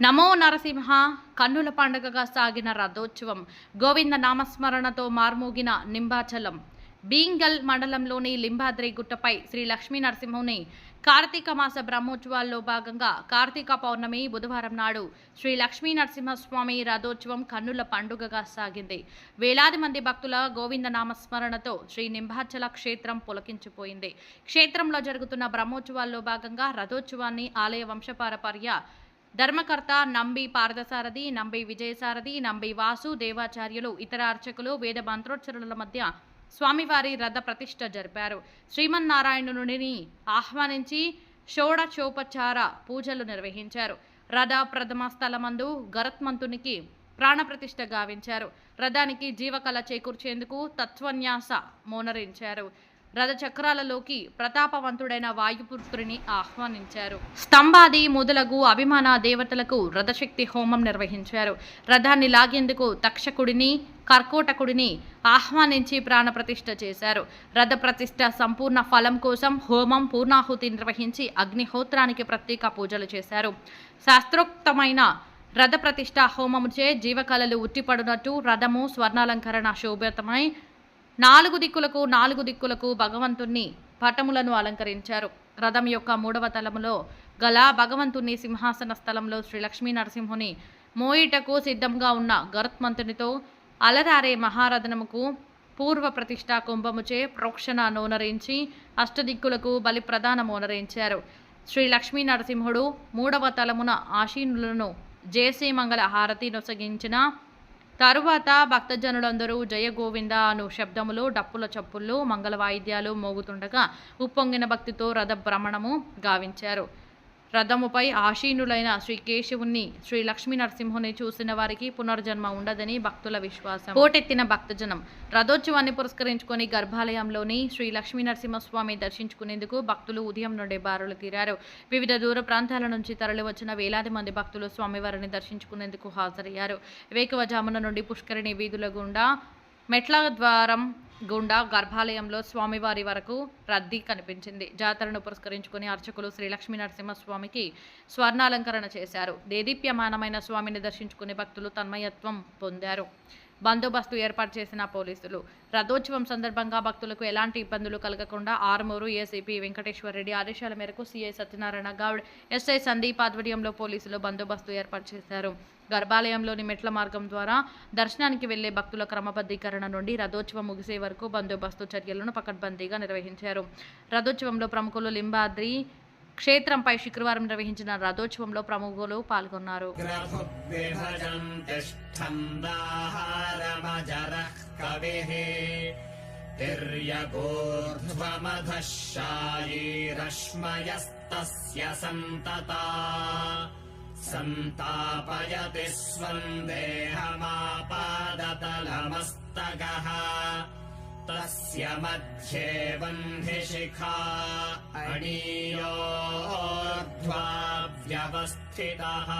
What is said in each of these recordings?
నమో నరసింహ కన్నుల పండుగగా సాగిన రథోత్సవం గోవింద నామస్మరణతో మార్మోగిన నింబాచలం బీంగల్ మండలంలోని లింబాద్రి గుట్టపై శ్రీ లక్ష్మీ నరసింహుని కార్తీక మాస బ్రహ్మోత్సవాల్లో భాగంగా కార్తీక పౌర్ణమి బుధవారం నాడు శ్రీ లక్ష్మీ నరసింహస్వామి రథోత్సవం కన్నుల పండుగగా సాగింది. వేలాది మంది భక్తుల గోవింద నామస్మరణతో శ్రీ నింబాచల క్షేత్రం పులకించిపోయింది. క్షేత్రంలో జరుగుతున్న బ్రహ్మోత్సవాల్లో భాగంగా రథోత్సవాన్ని ఆలయ వంశపారపర్య ధర్మకర్త నంబి పార్థసారథి, నంబి విజయసారథి, నంబి వాసు దేవాచార్యులు, ఇతర అర్చకులు వేద మంత్రోచ్చరణల మధ్య స్వామివారి రథ ప్రతిష్ఠ జరిపారు. శ్రీమన్నారాయణుని ఆహ్వానించి షోడశోపచార పూజలు నిర్వహించారు. రథ ప్రథమ స్థలమందు గరుత్మంతునికి ప్రాణప్రతిష్ఠ గావించారు. రథానికి జీవకళ చేకూర్చేందుకు తత్వన్యాస మోనరించారు. రథ చక్రాలలోకి ప్రతాపవంతుడైన వాయుపుత్రుని ఆహ్వానించారు. స్తంభాది మొదలగు అభిమాన దేవతలకు రథశక్తి హోమం నిర్వహించారు. రథాన్ని లాగేందుకు తక్షకుడిని కర్కోటకుడిని ఆహ్వానించి ప్రాణప్రతిష్ఠ చేశారు. రథ ప్రతిష్ఠ సంపూర్ణ ఫలం కోసం హోమం పూర్ణాహుతి నిర్వహించి అగ్నిహోత్రానికి ప్రత్యేక పూజలు చేశారు. శాస్త్రోక్తమైన రథ ప్రతిష్ఠ హోమముచే జీవకళలు ఉట్టిపడునట్టు రథము స్వర్ణాలంకరణ శోభితమై నాలుగు దిక్కులకు భగవంతుని పటములను అలంకరించారు. రథం యొక్క 3వ తలములో గల భగవంతుని సింహాసన స్థలంలో శ్రీ లక్ష్మీ నరసింహుని మోయిటకు సిద్ధంగా ఉన్న గరుత్మంతునితో అలరారే మహారథనముకు పూర్వ ప్రతిష్ఠా కుంభముచే ప్రోక్షణ నోనరించి అష్టదిక్కులకు బలి ప్రదాన మోనరించారు. శ్రీ లక్ష్మీ నరసింహుడు 3వ తలమున ఆశీనులను జేసీ మంగళ హారతి నొసగించిన తరువాత భక్తజనులందరూ జయ గోవింద అను శబ్దములు, డప్పుల చప్పుళ్ళు, మంగళ వాయిద్యాలు మోగుతుండగా ఉప్పొంగిన భక్తితో రథ భ్రమణము గావించారు. రథముపై ఆశీనులైన శ్రీ కేశవుని శ్రీ లక్ష్మీ నరసింహుని చూసిన వారికి పునర్జన్మ ఉండదని భక్తుల విశ్వాసం. పోటెత్తిన భక్తజనం రథోత్సవాన్ని పురస్కరించుకొని గర్భాలయంలోని శ్రీ లక్ష్మీ నరసింహస్వామి దర్శించుకునేందుకు భక్తులు ఉదయం నుండి బారులు తీరారు. వివిధ దూర ప్రాంతాల నుంచి తరలివచ్చిన వేలాది మంది భక్తులు స్వామివారిని దర్శించుకునేందుకు హాజరయ్యారు. వేకువజామున నుండి పుష్కరిణి వీధుల గుండా మెట్ల ద్వారం గుండా గర్భాలయంలో స్వామివారి వరకు రద్దీ కనిపించింది. జాతరను పురస్కరించుకుని అర్చకులు శ్రీ లక్ష్మీ నరసింహస్వామికి స్వర్ణాలంకరణ చేశారు. దేదీప్యమానమైన స్వామిని దర్శించుకునే భక్తులు తన్మయత్వం పొందారు. బందోబస్తు ఏర్పాటు చేసిన పోలీసులు రథోత్సవం సందర్భంగా భక్తులకు ఎలాంటి ఇబ్బందులు కలగకుండా ఆర్మూరు ఏసీపీ వెంకటేశ్వర రెడ్డి ఆదేశాల మేరకు సిఐ సత్యనారాయణ గౌడ్, ఎస్ఐ సందీప్ ఆధ్వర్యంలో పోలీసులు బందోబస్తు ఏర్పాటు చేశారు. గర్భాలయంలోని మెట్ల మార్గం ద్వారా దర్శనానికి వెళ్లే భక్తుల క్రమబద్ధీకరణ నుండి రథోత్సవం ముగిసే వరకు బందోబస్తు చర్యలను పకడ్బందీగా నిర్వహించారు. రథోత్సవంలో ప్రముఖులు లింబాద్రి క్షేత్రంపై శుక్రవారం నిర్వహించిన రథోత్సవంలో ప్రముఖులు పాల్గొన్నారు. సంతాపయతి స్వందేహమాపాదతలమస్తగః తస్య మధ్యే వంధిశిఖా అణీయోర్ధ్వా వ్యవస్థితః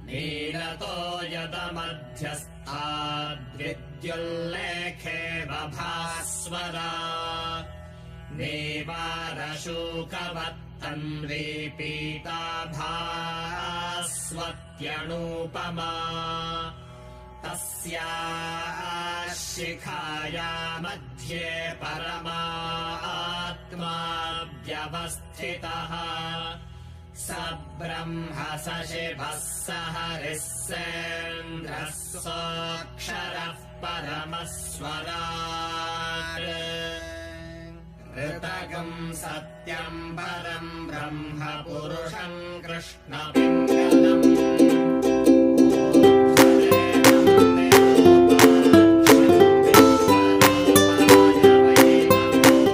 నీలతో యదమధ్యస్థాద్విద్యుల్లేఖే భాస్వరా నేవారశూకవత్తన్వీ పీతాభాస్వత్యనూపమా తస్యాః శిఖాయా మధ్యే పరమాత్మా వ్యవస్థితః స బ్రహ్మ స శివః స హరిః సేంద్రః సోऽక్షరః పరమస్వరాట్ ऋतगं सत्यं परं ब्रह्म पुरुषं कृष्णपिङ्गलम्